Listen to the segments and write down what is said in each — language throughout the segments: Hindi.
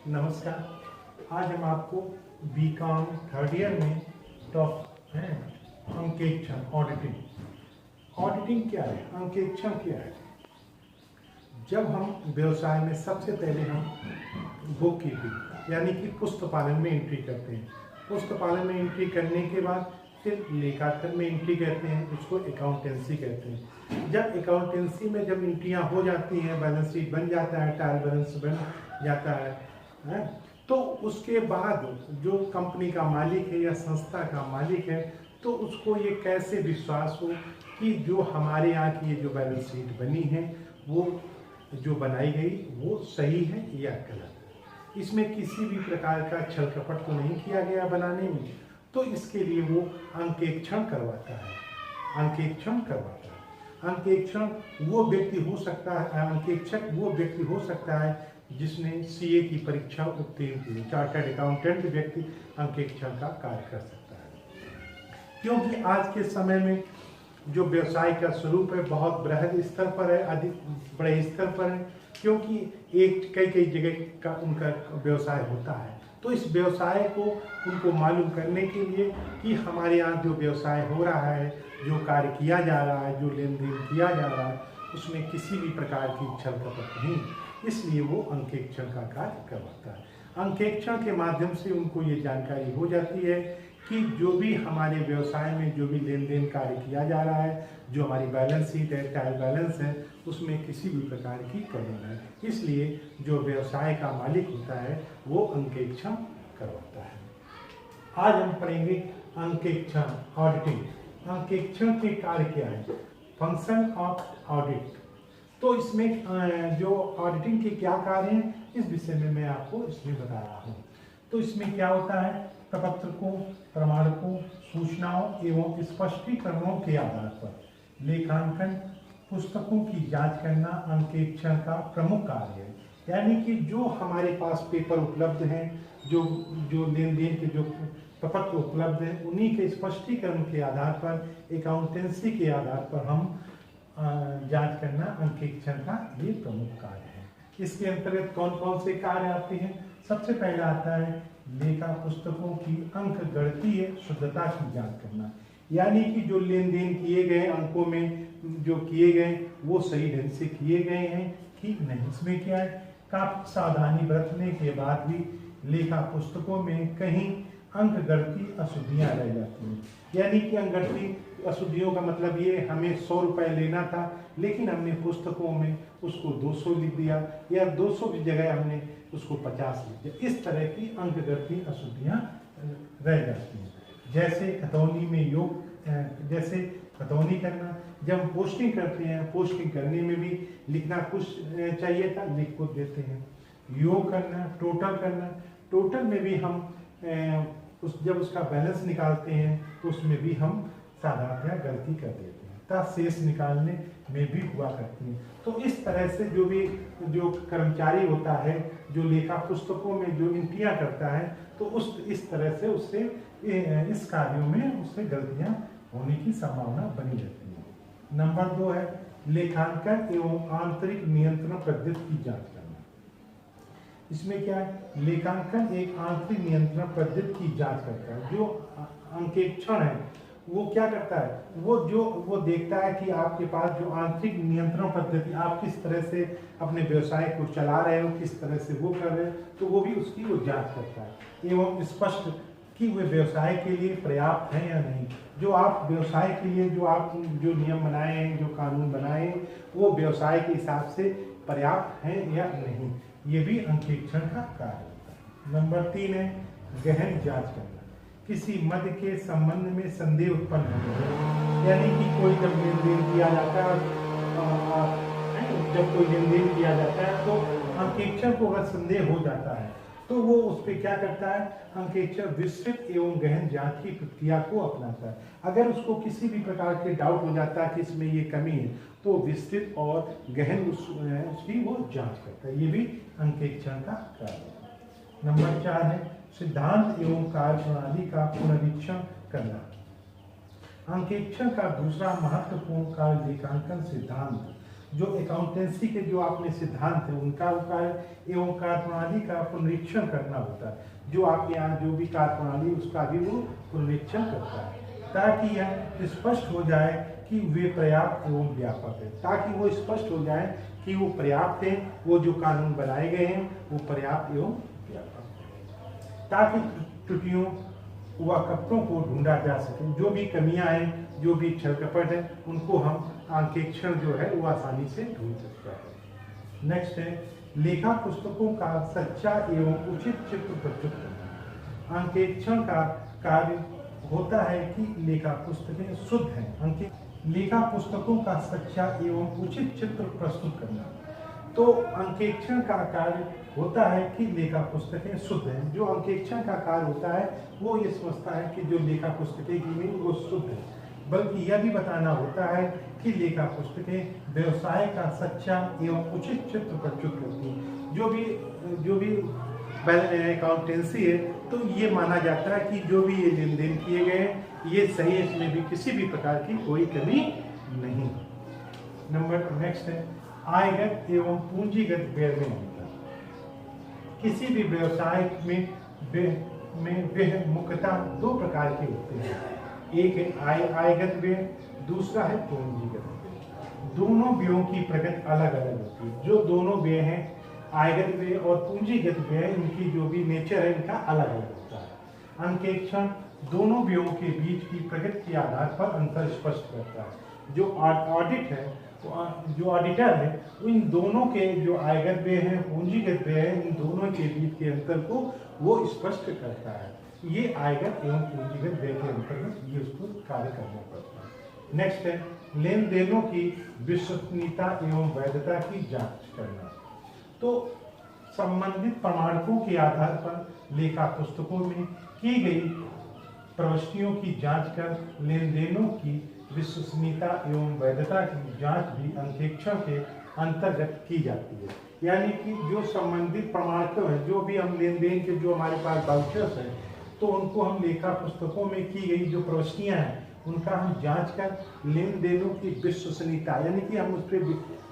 नमस्कार। आज हम आपको बीकॉम थर्ड ईयर में टॉप अंकेक्षण ऑडिटिंग क्या है, अंकेक्षण क्या है। जब हम व्यवसाय में सबसे पहले हम बुक कीपिंग यानी कि पुस्तपालन में एंट्री करते हैं। पुस्तपालन में एंट्री करने के बाद फिर लेखांकन में एंट्री करते हैं, उसको अकाउंटेंसी कहते हैं। जब अकाउंटेंसी में जब एंट्रियां हो जाती हैं, बैलेंस शीट बन जाता है, ट्रायल बैलेंस बन जाता है, तो उसके बाद जो कंपनी का मालिक है या संस्था का मालिक है, तो उसको ये कैसे विश्वास हो कि जो हमारे यहाँ की ये जो बैलेंस शीट बनी है वो जो बनाई गई वो सही है या गलत। इसमें किसी भी प्रकार का छल कपट तो नहीं किया गया बनाने में। तो इसके लिए वो अंकेक्षण करवाता है। अंकेक्षण वो व्यक्ति हो सकता है, अंकेक्षक वो व्यक्ति हो सकता है जिसने सीए की परीक्षा उत्तीर्ण की। चार्टर्ड अकाउंटेंट व्यक्ति अंकेक्षण का कार्य कर सकता है, क्योंकि आज के समय में जो व्यवसाय का स्वरूप है बहुत बृहद स्तर पर है, अधिक बड़े स्तर पर है, क्योंकि एक कई जगह का उनका व्यवसाय होता है। तो इस व्यवसाय को उनको मालूम करने के लिए कि हमारे यहाँ जो व्यवसाय हो रहा है, जो कार्य किया जा रहा है, जो लेन देन किया जा रहा है, उसमें किसी भी प्रकार की छल कपट नहीं, इसलिए वो अंकेक्षण का कार्य करवाता है। अंकेक्षण के माध्यम से उनको ये जानकारी हो जाती है कि जो भी हमारे व्यवसाय में जो भी लेन देन कार्य किया जा रहा है, जो हमारी बैलेंस शीट है, ट्रायल बैलेंस है, उसमें किसी भी प्रकार की कमी नहीं है। इसलिए जो व्यवसाय का मालिक होता है वो अंकेक्षण करवाता है। आज हम पढ़ेंगे अंकेक्षण, ऑडिटिंग। अंकेक्षण के कार्य क्या है, फंक्शन ऑफ ऑडिट। तो इसमें जो ऑडिटिंग के क्या कार्य हैं, इस विषय में मैं आपको इसमें बता रहा हूँ। तो इसमें क्या होता है, प्रपत्रकों, प्रमाणकों, सूचनाओं एवं स्पष्टीकरणों के आधार पर लेखांकन पुस्तकों की जांच करना अंकेक्षण का प्रमुख कार्य है। यानी कि जो हमारे पास पेपर उपलब्ध हैं, जो लेन देन के जो प्रपत्र उपलब्ध हैं, उन्हीं के स्पष्टीकरण के आधार पर, अकाउंटेंसी के आधार पर हम जांच करना अंकेक्षण का ये प्रमुख कार्य है। इसके अंतर्गत कौन कौन से कार्य आते हैं। सबसे पहला आता है लेखा पुस्तकों की अंक गणितीय शुद्धता की जांच करना, यानी कि जो लेन देन किए गए अंकों में जो किए गए वो सही ढंग से किए गए हैं कि नहीं। इसमें क्या है, काफी सावधानी बरतने के बाद भी लेखा पुस्तकों में कहीं अंक गणितीय अशुद्धियां रह जाती हैं। यानी कि अंक गणितीय अशुद्धियों का मतलब ये, हमें 100 रुपये लेना था लेकिन हमने पुस्तकों में उसको 200 लिख दिया, या 200 की जगह हमने उसको 50 लिख दिया। इस तरह की अंक गणितीय अशुद्धियां रह जाती हैं। जैसे खतौनी में योग, जैसे खतौनी करना, जब हम पोस्टिंग करते हैं, पोस्टिंग करने में भी लिखना कुछ चाहिए था, लिख को देते हैं। योग करना, टोटल करना, टोटल में भी हम जब उसका बैलेंस निकालते हैं तो उसमें भी हम साधारणतः गलती कर देते हैं, तथा शेष निकालने में भी हुआ करती हैं। तो इस तरह से जो कर्मचारी होता है, जो लेखा पुस्तकों में जो एंट्रियां करता है, तो इस तरह से उससे इस कार्यों में उससे गलतियां होने की संभावना बनी रहती है। नंबर 2 है लेखांकन एवं आंतरिक नियंत्रण पद्धति की जांच करना। इसमें क्या है, लेखांकन एक आंतरिक नियंत्रण पद्धति की जांच करता है। जो अंकेक्षण है वो क्या करता है, वो देखता है कि आपके पास जो आंतरिक नियंत्रण पद्धति, आप किस तरह से अपने व्यवसाय को चला रहे हो, किस तरह से वो कर रहे हो, तो वो भी उसकी वो जांच करता है। एवं स्पष्ट कि वे व्यवसाय के लिए पर्याप्त हैं या नहीं। जो आप व्यवसाय के लिए जो नियम बनाए हैं, जो कानून बनाए हैं, वो व्यवसाय के हिसाब से पर्याप्त हैं या नहीं, ये भी अंकेक्षण का कार्य होता है। नंबर 3 है गहन जांच करना। किसी मद के संबंध में संदेह उत्पन्न हो, यानी कि कोई जब लेन देन किया जाता है, तो अंकेक्षण को अगर संदेह हो जाता है तो वो उस पर क्या करता है, अंकेक्षण विस्तृत एवं गहन जांच की प्रक्रिया को अपनाता है। अगर उसको किसी भी प्रकार के डाउट हो जाता है कि इसमें ये कमी है, तो विस्तृत और गहन उसकी वो जांच करता है। ये भी अंकेक्षण का कार्य है। नंबर 4 है सिद्धांत एवं कार्यप्रणाली का पुनरीक्षण करना। अंकेक्षण का दूसरा महत्वपूर्ण कार्य लेखांकन सिद्धांत, जो अकाउंटेंसी के जो आपने सिद्धांत है उनका कार्य एवं कार्यप्रणाली का पुनरीक्षण करना होता है। जो आपके यहाँ जो भी कार्यप्रणाली उसका भी वो पुनरीक्षण करता है, ताकि यह स्पष्ट हो जाए कि वे पर्याप्त एवं व्यापक है, ताकि वो स्पष्ट हो जाए कि वो पर्याप्त है, वो जो कानून बनाए गए हैं वो पर्याप्त एवं व्यापक है, ताकि त्रुटियों व कपटों को ढूंढा जा सके। जो भी कमियां हैं, जो भी छल कपट है, उनको हम अंकेक्षण जो है वो आसानी से ढूंढ सकता है। नेक्स्ट है लेखा पुस्तकों का सच्चा एवं उचित चित्र प्रस्तुत करना। अंकेक्षण का कार्य होता है कि लेखा पुस्तकें शुद्ध हैं। लेखा पुस्तकों का सच्चा एवं उचित चित्र प्रस्तुत करना। तो अंकेक्षण का कार्य होता है कि लेखा पुस्तकें शुद्ध हैं। जो अंकेक्षण का कार्य होता है वो ये समझता है कि जो लेखा पुस्तकें की हुई वो शुद्ध है, बल्कि यह भी बताना होता है कि लेखा पुस्तकें व्यवसाय का सच्चा एवं उचित चित्र प्रस्तुत करती हैं। जो भी अकाउंटेंसी है तो ये माना जाता है कि जो भी ये लेन देन किए गए हैं ये सही है, इसमें भी किसी भी प्रकार की कोई कमी नहीं। नंबर नेक्स्ट है आयगत एवं पूंजीगत व्यय में अंतर। किसी भी व्यवसाय में व्यय मुख्यतः दो प्रकार के होते हैं, एक है आयगत व्यय, दूसरा है पूंजीगत व्यय। दोनों व्ययों की प्रगति अलग अलग होती है। जो दोनों व्यय हैं आयगत व्यय और पूंजीगत व्यय, इनकी जो भी नेचर है इनका अलग अलग होता है। अंकेक्षण दोनों व्ययों के बीच की प्रगति के आधार पर अंतर स्पष्ट करता है। जो ऑडिट है, जो ऑडिटर है, इन दोनों के जो आयगत व्यय है पूंजीगत व्यय है, इन दोनों के बीच के अंतर को वो स्पष्ट करता है। ये आयगत एवं पूंजीगत व्यय के अंतर्गत ये उसको कार्य करना पड़ता है। नेक्स्ट है लेन देनों की विश्वसनीयता एवं वैधता की जांच करना। तो संबंधित प्रमाणकों के आधार पर लेखा पुस्तकों में की गई प्रविष्टियों की जांच कर लेन देनों की विश्वसनीयता एवं वैधता की जांच भी अंकेक्षण के अंतर्गत की जाती है। यानी कि जो संबंधित प्रमाणक हैं, जो भी हम लेन देन के जो हमारे पास वाउचर्स हैं, तो उनको हम लेखा पुस्तकों में की गई जो प्रविष्टियां हैं उनका हम जांच कर लेन देनों की विश्वसनीयता, यानी कि हम उस पर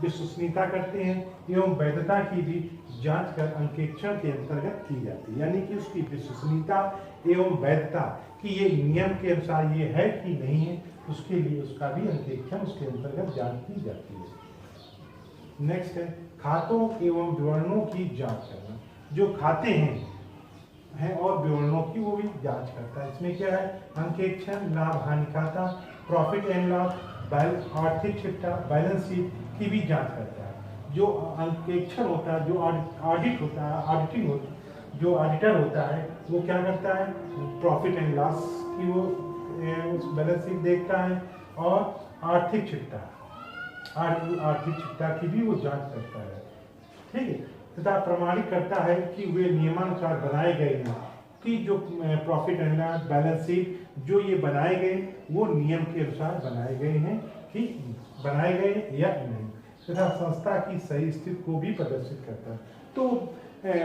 विश्वसनीयता करते हैं एवं वैधता की भी जांच कर अंकेक्षण के अंतर्गत की जाती है। यानी कि उसकी विश्वसनीयता एवं वैधता कि ये नियम के अनुसार ये है कि नहीं है, उसके लिए उसका भी अंकेक्षण उसके अंतर्गत जांच की जाती है। नेक्स्ट है खातों एवं विवरणों की जांच करना। जो खाते हैं और विवरणों की वो भी जांच करता है। इसमें क्या है अंकेक्षण लाभ हानि खाता, प्रॉफिट एंड लॉस, आर्थिक चिट्ठा, बैलेंस शीट की भी जांच करता है। जो अंकेक्षण होता है, जो ऑडिट होता है, ऑडिटिंग होता है, जो ऑडिटर होता है वो क्या करता है प्रॉफिट एंड लॉस की वो बैलेंस शीट देखता है और आर्थिक चिट्ठा की भी वो जांच करता है। ठीक है, तथा प्रमाणित करता है कि वे नियमानुसार बनाए गए हैं, कि जो profit and loss balance sheet जो ये बनाए गए वो नियम के अनुसार बनाए गए हैं कि बनाए गए या नहीं, तथा संस्था की सही स्थिति को भी प्रदर्शित करता है। तो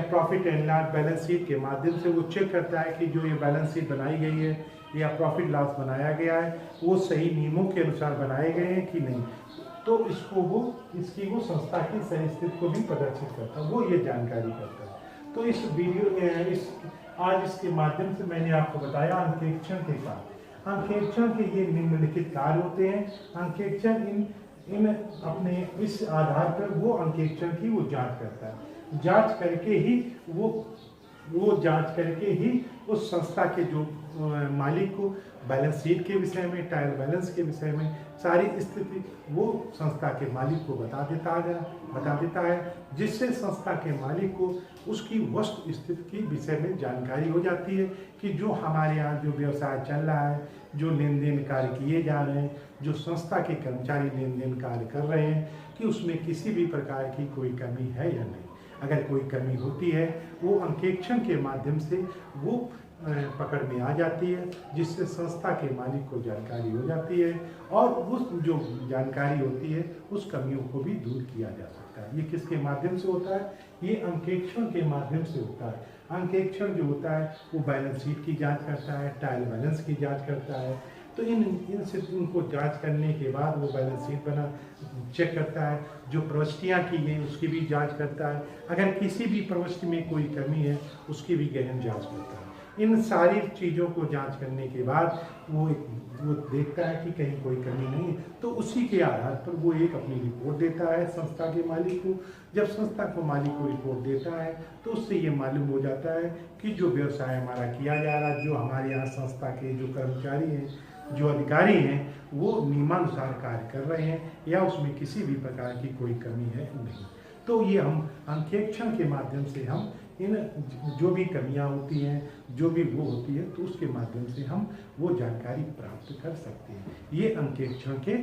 profit and loss balance sheet के माध्यम से वो चेक करता है कि जो ये बैलेंस शीट बनाई गई है या प्रॉफिट लॉस बनाया गया है वो सही नियमों के अनुसार बनाए गए हैं कि नहीं। तो इसकी वो संस्था की सही स्थिति को भी प्रदर्शित करता है, वो ये जानकारी करता है। तो इस आज इसके माध्यम से मैंने आपको बताया अंकेक्षण के कार्य। अंकेक्षण के ये निम्नलिखित कार्य होते हैं। अंकेक्षण इन अपने इस आधार पर वो अंकेक्षण की वो जांच करता है। जांच करके ही उस संस्था के जो मालिक को बैलेंस शीट के विषय में, ट्रायल बैलेंस के विषय में सारी स्थिति वो संस्था के मालिक को बता देता है, जिससे संस्था के मालिक को उसकी वस्तु स्थिति के विषय में जानकारी हो जाती है कि जो हमारे यहाँ जो व्यवसाय चल रहा है, जो लेन देन कार्य किए जा रहे हैं, जो संस्था के कर्मचारी लेन देन कार्य कर रहे हैं, कि उसमें किसी भी प्रकार की कोई कमी है या नहीं। अगर कोई कमी होती है वो अंकेक्षण के माध्यम से वो पकड़ में आ जाती है, जिससे संस्था के मालिक को जानकारी हो जाती है और उस जो जानकारी होती है उस कमियों को भी दूर किया जा सकता है। ये किसके माध्यम से होता है? ये अंकेक्षण के माध्यम से होता है। अंकेक्षण जो होता है वो बैलेंस शीट की जांच करता है, ट्रायल बैलेंस की जांच करता है। तो इनको जांच करने के बाद वो बैलेंस शीट चेक करता है, जो प्रविष्टियाँ की गई उसकी भी जांच करता है, अगर किसी भी प्रविष्टि में कोई कमी है उसकी भी गहन जांच करता है। इन सारी चीज़ों को जांच करने के बाद वो देखता है कि कहीं कोई कमी नहीं है, तो उसी के आधार पर वो एक अपनी रिपोर्ट देता है संस्था के मालिक को। जब संस्था को मालिक को रिपोर्ट देता है तो उससे ये मालूम हो जाता है कि जो व्यवसाय हमारा किया जा रहा है, जो हमारे यहाँ संस्था के जो कर्मचारी हैं, जो अधिकारी हैं, वो नियमानुसार कार्य कर रहे हैं या उसमें किसी भी प्रकार की कोई कमी है नहीं। तो ये हम अंकेक्षण के माध्यम से हम इन जो भी कमियां होती हैं, जो भी वो होती है, तो उसके माध्यम से हम वो जानकारी प्राप्त कर सकते हैं। ये अंकेक्षण के